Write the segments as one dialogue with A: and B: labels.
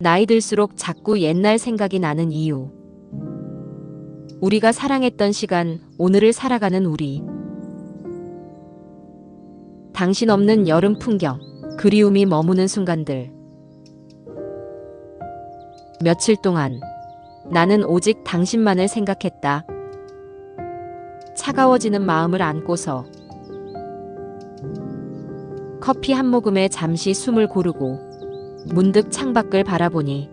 A: 나이 들수록 자꾸 옛날 생각이 나는 이유. 우리가 사랑했던 시간, 오늘을 살아가는 우리. 당신 없는 여름 풍경, 그리움이 머무는 순간들. 며칠 동안 나는 오직 당신만을 생각했다. 차가워지는 마음을 안고서 커피 한 모금에 잠시 숨을 고르고 문득 창밖을 바라보니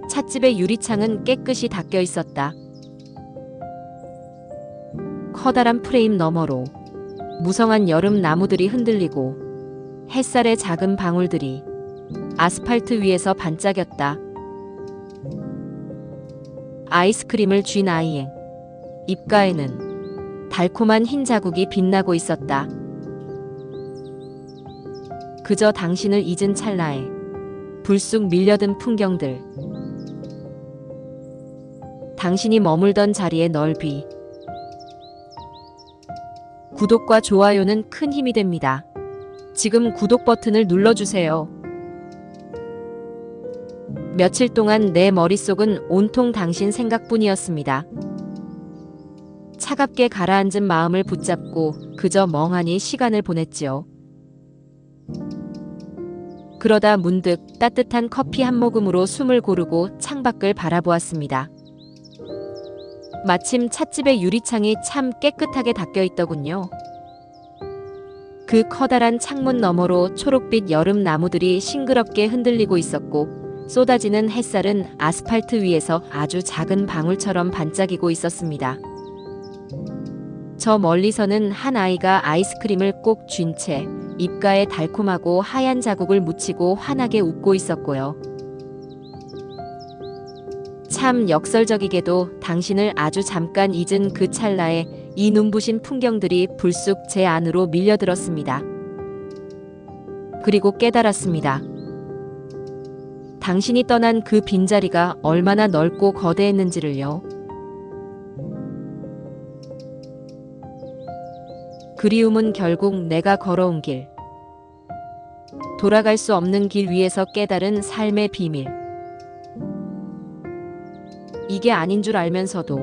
A: 찻집의 유리창은 깨끗이 닦여 있었다. 커다란 프레임 너머로 무성한 여름 나무들이 흔들리고 햇살의 작은 방울들이 아스팔트 위에서 반짝였다. 아이스크림을 쥔 아이의 입가에는 달콤한 흰 자국이 빛나고 있었다. 그저 당신을 잊은 찰나에 불쑥 밀려든 풍경들. 당신이 머물던 자리의 넓이. 구독과 좋아요는 큰 힘이 됩니다. 지금 구독 버튼을 눌러주세요. 며칠 동안 내 머릿속은 온통 당신 생각뿐이었습니다. 차갑게 가라앉은 마음을 붙잡고 그저 멍하니 시간을 보냈지요. 그러다 문득 따뜻한 커피 한 모금으로 숨을 고르고 창밖을 바라보았습니다. 마침 찻집의 유리창이 참 깨끗하게 닦여 있더군요. 그 커다란 창문 너머로 초록빛 여름 나무들이 싱그럽게 흔들리고 있었고 쏟아지는 햇살은 아스팔트 위에서 아주 작은 방울처럼 반짝이고 있었습니다. 저 멀리서는 한 아이가 아이스크림을 꼭 쥔 채 입가에 달콤하고 하얀 자국을 묻히고 환하게 웃고 있었고요. 참 역설적이게도 당신을 아주 잠깐 잊은 그 찰나에 이 눈부신 풍경들이 불쑥 제 안으로 밀려들었습니다. 그리고 깨달았습니다. 당신이 떠난 그 빈자리가 얼마나 넓고 거대했는지를요. 그리움은 결국 내가 걸어온 길. 돌아갈 수 없는 길 위에서 깨달은 삶의 비밀. 이게 아닌 줄 알면서도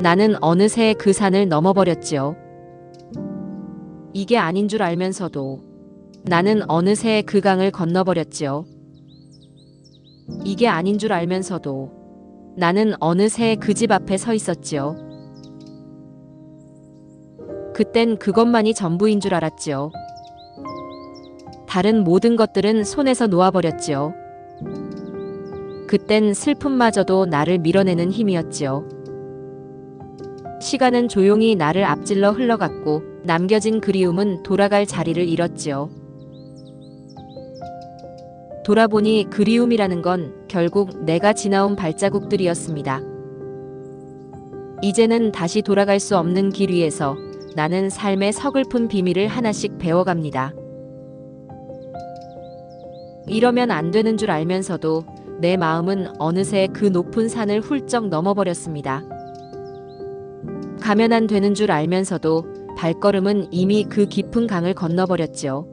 A: 나는 어느새 그 산을 넘어버렸지요. 이게 아닌 줄 알면서도 나는 어느새 그 강을 건너버렸지요. 이게 아닌 줄 알면서도 나는 어느새 그 집 앞에 서 있었지요. 그땐 그것만이 전부인 줄 알았지요. 다른 모든 것들은 손에서 놓아버렸지요. 그땐 슬픔마저도 나를 밀어내는 힘이었지요. 시간은 조용히 나를 앞질러 흘러갔고 남겨진 그리움은 돌아갈 자리를 잃었지요. 돌아보니 그리움이라는 건 결국 내가 지나온 발자국들이었습니다. 이제는 다시 돌아갈 수 없는 길 위에서 나는 삶의 서글픈 비밀을 하나씩 배워갑니다. 이러면 안 되는 줄 알면서도 내 마음은 어느새 그 높은 산을 훌쩍 넘어버렸습니다. 가면 안 되는 줄 알면서도 발걸음은 이미 그 깊은 강을 건너버렸지요.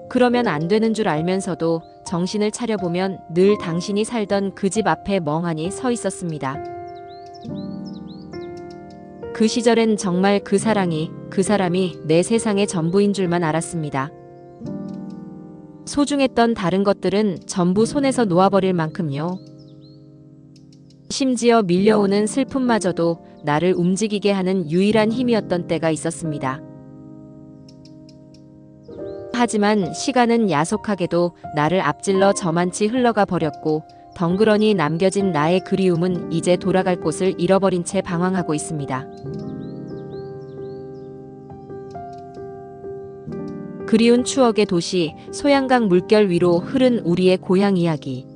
A: 그러면 안 되는 줄 알면서도 정신을 차려보면 늘 당신이 살던 그 집 앞에 멍하니 서 있었습니다. 그 시절엔 정말 그 사람이 내 세상의 전부인 줄만 알았습니다. 소중했던 다른 것들은 전부 손에서 놓아버릴 만큼요. 심지어 밀려오는 슬픔마저도 나를 움직이게 하는 유일한 힘이었던 때가 있었습니다. 하지만 시간은 야속하게도 나를 앞질러 저만치 흘러가 버렸고 덩그러니 남겨진 나의 그리움은 이제 돌아갈 곳을 잃어버린 채 방황하고 있습니다. 그리운 추억의 도시, 소양강 물결 위로 흐른 우리의 고향 이야기.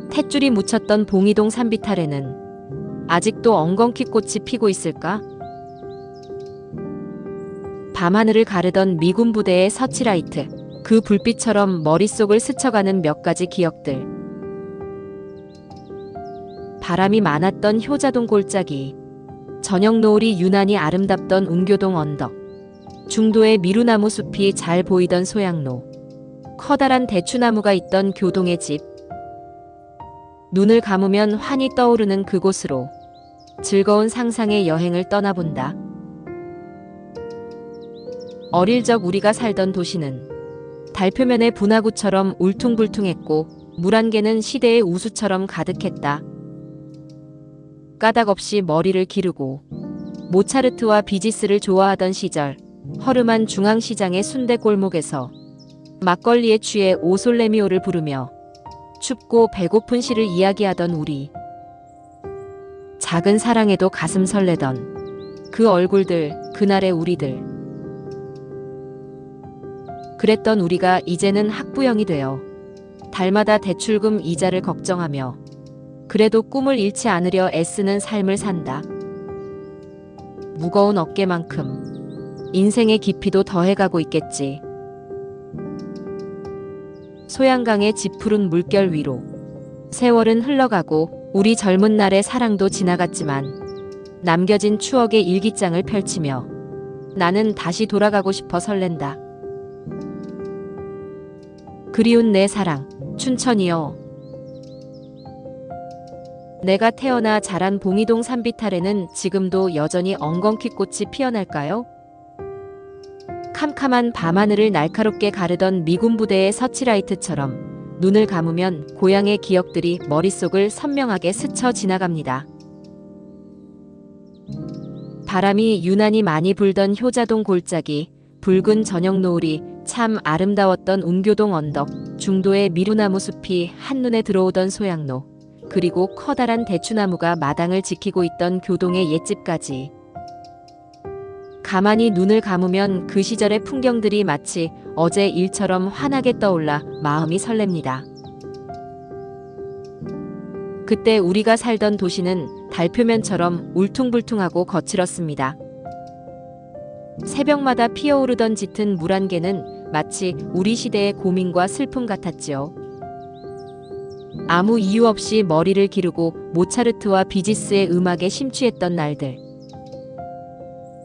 A: 탯줄이 묻혔던 봉이동 산비탈에는 아직도 엉겅퀴 꽃이 피고 있을까? 밤하늘을 가르던 미군 부대의 서치라이트, 그 불빛처럼 머릿속을 스쳐가는 몇 가지 기억들. 바람이 많았던 효자동 골짜기, 저녁 노을이 유난히 아름답던 운교동 언덕, 중도의 미루나무 숲이 잘 보이던 소양로. 커다란 대추나무가 있던 교동의 집. 눈을 감으면 환히 떠오르는 그곳으로 즐거운 상상의 여행을 떠나본다. 어릴 적 우리가 살던 도시는 달표면의 분화구처럼 울퉁불퉁했고 물안개는 시대의 우수처럼 가득했다. 까닭없이 머리를 기르고 모차르트와 비지스를 좋아하던 시절, 허름한 중앙시장의 순대골목에서 막걸리에 취해 오솔레미오를 부르며 춥고 배고픈 시를 이야기하던 우리. 작은 사랑에도 가슴 설레던 그 얼굴들, 그날의 우리들. 그랬던 우리가 이제는 학부형이 되어 달마다 대출금 이자를 걱정하며 그래도 꿈을 잃지 않으려 애쓰는 삶을 산다. 무거운 어깨만큼 인생의 깊이도 더해가고 있겠지. 소양강의 짙푸른 물결 위로 세월은 흘러가고 우리 젊은 날의 사랑도 지나갔지만 남겨진 추억의 일기장을 펼치며 나는 다시 돌아가고 싶어 설렌다. 그리운 내 사랑, 춘천이여. 내가 태어나 자란 봉이동 산비탈에는 지금도 여전히 엉겅퀴 꽃이 피어날까요? 캄캄한 밤하늘을 날카롭게 가르던 미군 부대의 서치라이트처럼 눈을 감으면 고향의 기억들이 머릿속을 선명하게 스쳐 지나갑니다. 바람이 유난히 많이 불던 효자동 골짜기, 붉은 저녁 노을이 참 아름다웠던 운교동 언덕, 중도의 미루나무 숲이 한눈에 들어오던 소양로, 그리고 커다란 대추나무가 마당을 지키고 있던 교동의 옛집까지. 가만히 눈을 감으면 그 시절의 풍경들이 마치 어제 일처럼 환하게 떠올라 마음이 설렙니다. 그때 우리가 살던 도시는 달표면처럼 울퉁불퉁하고 거칠었습니다. 새벽마다 피어오르던 짙은 물안개는 마치 우리 시대의 고민과 슬픔 같았지요. 아무 이유 없이 머리를 기르고 모차르트와 비지스의 음악에 심취했던 날들.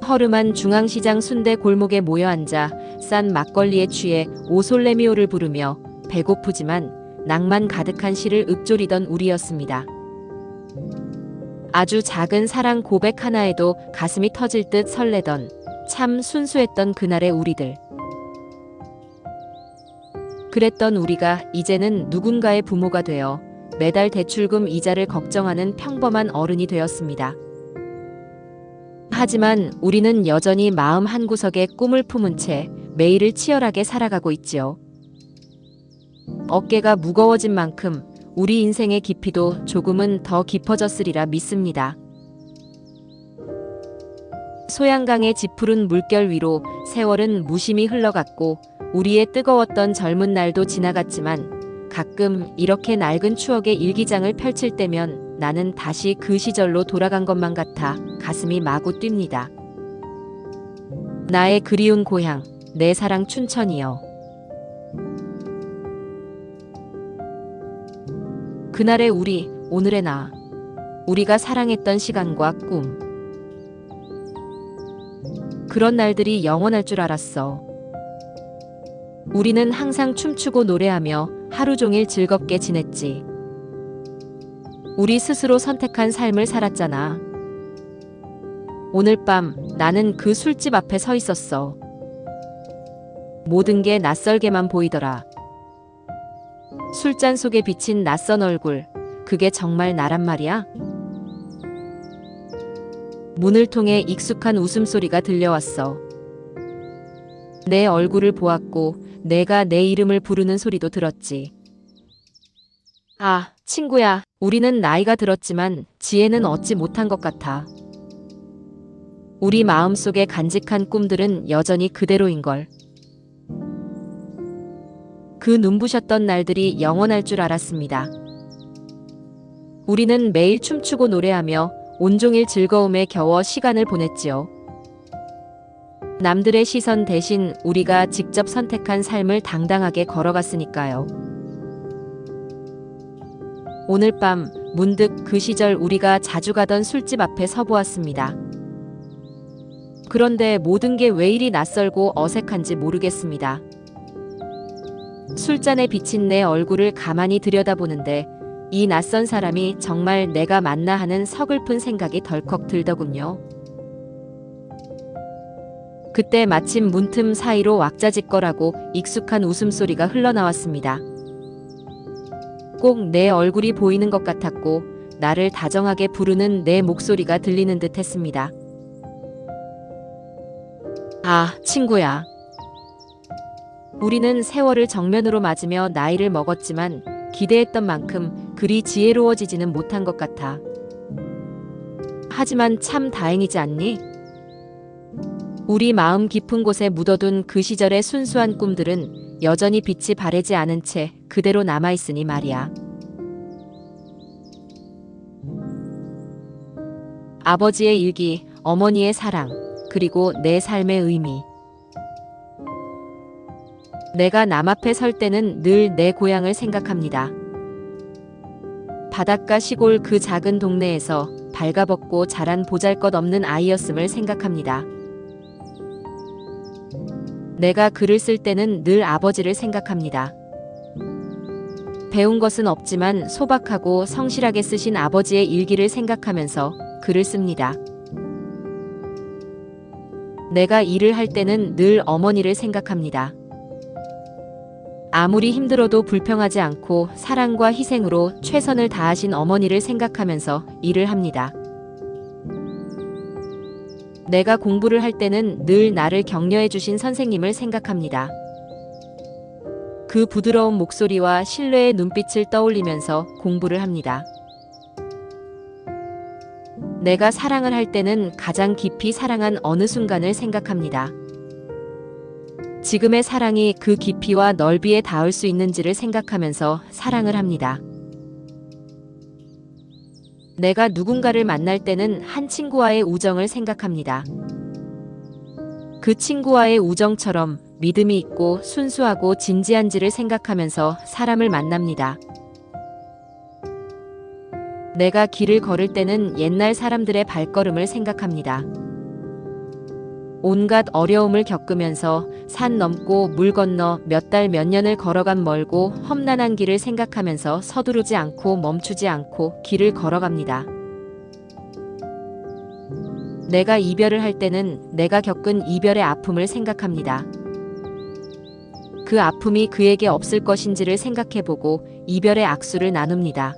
A: 허름한 중앙시장 순대 골목에 모여 앉아 싼 막걸리에 취해 오솔레미오를 부르며 배고프지만 낭만 가득한 시를 읊조리던 우리였습니다. 아주 작은 사랑 고백 하나에도 가슴이 터질 듯 설레던 참 순수했던 그날의 우리들. 그랬던 우리가 이제는 누군가의 부모가 되어 매달 대출금 이자를 걱정하는 평범한 어른이 되었습니다. 하지만 우리는 여전히 마음 한구석에 꿈을 품은 채 매일을 치열하게 살아가고 있지요. 어깨가 무거워진 만큼 우리 인생의 깊이도 조금은 더 깊어졌으리라 믿습니다. 소양강의 짙푸른 물결 위로 세월은 무심히 흘러갔고 우리의 뜨거웠던 젊은 날도 지나갔지만 가끔 이렇게 낡은 추억의 일기장을 펼칠 때면 나는 다시 그 시절로 돌아간 것만 같아 가슴이 마구 뜁니다. 나의 그리운 고향, 내 사랑 춘천이여. 그날의 우리, 오늘의 나. 우리가 사랑했던 시간과 꿈. 그런 날들이 영원할 줄 알았어. 우리는 항상 춤추고 노래하며 하루 종일 즐겁게 지냈지. 우리 스스로 선택한 삶을 살았잖아. 오늘 밤 나는 그 술집 앞에 서 있었어. 모든 게 낯설게만 보이더라. 술잔 속에 비친 낯선 얼굴, 그게 정말 나란 말이야? 문을 통해 익숙한 웃음소리가 들려왔어. 내 얼굴을 보았고 내가 내 이름을 부르는 소리도 들었지. 아, 친구야, 우리는 나이가 들었지만 지혜는 얻지 못한 것 같아. 우리 마음속에 간직한 꿈들은 여전히 그대로인걸. 그 눈부셨던 날들이 영원할 줄 알았습니다. 우리는 매일 춤추고 노래하며 온종일 즐거움에 겨워 시간을 보냈지요. 남들의 시선 대신 우리가 직접 선택한 삶을 당당하게 걸어갔으니까요. 오늘 밤 문득 그 시절 우리가 자주 가던 술집 앞에 서보았습니다. 그런데 모든 게 왜 이리 낯설고 어색한지 모르겠습니다. 술잔에 비친 내 얼굴을 가만히 들여다보는데 이 낯선 사람이 정말 내가 맞나 하는 서글픈 생각이 덜컥 들더군요. 그때 마침 문틈 사이로 왁자지껄하고 익숙한 웃음소리가 흘러나왔습니다. 꼭 내 얼굴이 보이는 것 같았고 나를 다정하게 부르는 내 목소리가 들리는 듯 했습니다. 아, 친구야. 우리는 세월을 정면으로 맞으며 나이를 먹었지만 기대했던 만큼 그리 지혜로워지지는 못한 것 같아. 하지만 참 다행이지 않니? 우리 마음 깊은 곳에 묻어둔 그 시절의 순수한 꿈들은 여전히 빛이 바래지 않은 채 그대로 남아있으니 말이야. 아버지의 일기, 어머니의 사랑, 그리고 내 삶의 의미. 내가 남 앞에 설 때는 늘 내 고향을 생각합니다. 바닷가 시골 그 작은 동네에서 발가벗고 자란 보잘것없는 아이였음을 생각합니다. 내가 글을 쓸 때는 늘 아버지를 생각합니다. 배운 것은 없지만 소박하고 성실하게 쓰신 아버지의 일기를 생각하면서 글을 씁니다. 내가 일을 할 때는 늘 어머니를 생각합니다. 아무리 힘들어도 불평하지 않고 사랑과 희생으로 최선을 다하신 어머니를 생각하면서 일을 합니다. 내가 공부를 할 때는 늘 나를 격려해 주신 선생님을 생각합니다. 그 부드러운 목소리와 신뢰의 눈빛을 떠올리면서 공부를 합니다. 내가 사랑을 할 때는 가장 깊이 사랑한 어느 순간을 생각합니다. 지금의 사랑이 그 깊이와 넓이에 닿을 수 있는지를 생각하면서 사랑을 합니다. 내가 누군가를 만날 때는 한 친구와의 우정을 생각합니다. 그 친구와의 우정처럼 믿음이 있고 순수하고 진지한지를 생각하면서 사람을 만납니다. 내가 길을 걸을 때는 옛날 사람들의 발걸음을 생각합니다. 온갖 어려움을 겪으면서 산 넘고 물 건너 몇 달 몇 년을 걸어간 멀고 험난한 길을 생각하면서 서두르지 않고 멈추지 않고 길을 걸어갑니다. 내가 이별을 할 때는 내가 겪은 이별의 아픔을 생각합니다. 그 아픔이 그에게 없을 것인지를 생각해보고 이별의 악수를 나눕니다.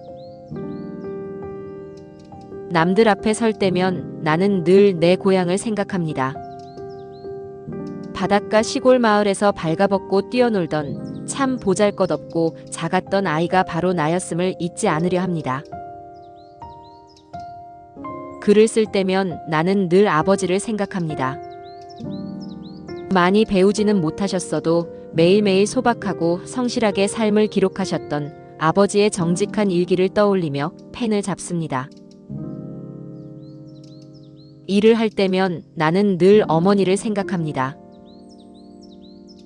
A: 남들 앞에 설 때면 나는 늘 내 고향을 생각합니다. 바닷가 시골 마을에서 발가벗고 뛰어놀던 참 보잘것없고 작았던 아이가 바로 나였음을 잊지 않으려 합니다. 글을 쓸 때면 나는 늘 아버지를 생각합니다. 많이 배우지는 못하셨어도 매일매일 소박하고 성실하게 삶을 기록하셨던 아버지의 정직한 일기를 떠올리며 펜을 잡습니다. 일을 할 때면 나는 늘 어머니를 생각합니다.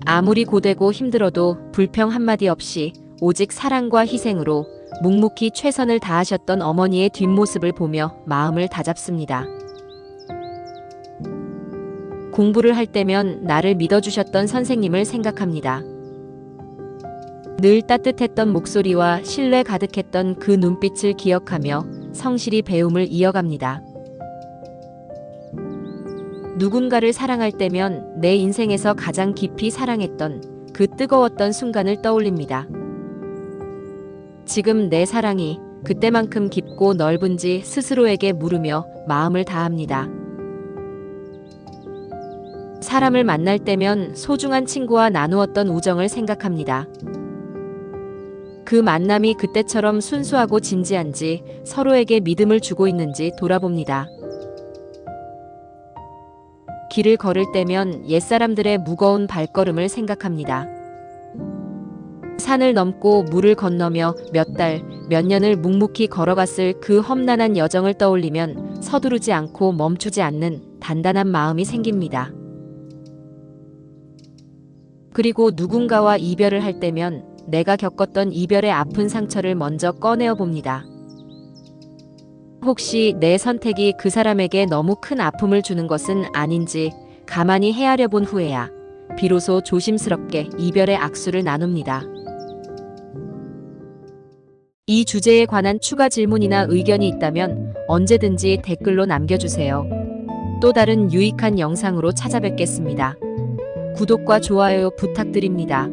A: 아무리 고되고 힘들어도 불평 한마디 없이 오직 사랑과 희생으로 묵묵히 최선을 다하셨던 어머니의 뒷모습을 보며 마음을 다잡습니다. 공부를 할 때면 나를 믿어주셨던 선생님을 생각합니다. 늘 따뜻했던 목소리와 신뢰 가득했던 그 눈빛을 기억하며 성실히 배움을 이어갑니다. 누군가를 사랑할 때면 내 인생에서 가장 깊이 사랑했던 그 뜨거웠던 순간을 떠올립니다. 지금 내 사랑이 그때만큼 깊고 넓은지 스스로에게 물으며 마음을 다합니다. 사람을 만날 때면 소중한 친구와 나누었던 우정을 생각합니다. 그 만남이 그때처럼 순수하고 진지한지 서로에게 믿음을 주고 있는지 돌아봅니다. 길을 걸을 때면 옛사람들의 무거운 발걸음을 생각합니다. 산을 넘고 물을 건너며 몇 달, 몇 년을 묵묵히 걸어갔을 그 험난한 여정을 떠올리면 서두르지 않고 멈추지 않는 단단한 마음이 생깁니다. 그리고 누군가와 이별을 할 때면 내가 겪었던 이별의 아픈 상처를 먼저 꺼내어 봅니다. 혹시 내 선택이 그 사람에게 너무 큰 아픔을 주는 것은 아닌지 가만히 헤아려 본 후에야 비로소 조심스럽게 이별의 악수를 나눕니다. 이 주제에 관한 추가 질문이나 의견이 있다면 언제든지 댓글로 남겨주세요. 또 다른 유익한 영상으로 찾아뵙겠습니다. 구독과 좋아요 부탁드립니다.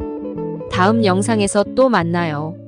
A: 다음 영상에서 또 만나요.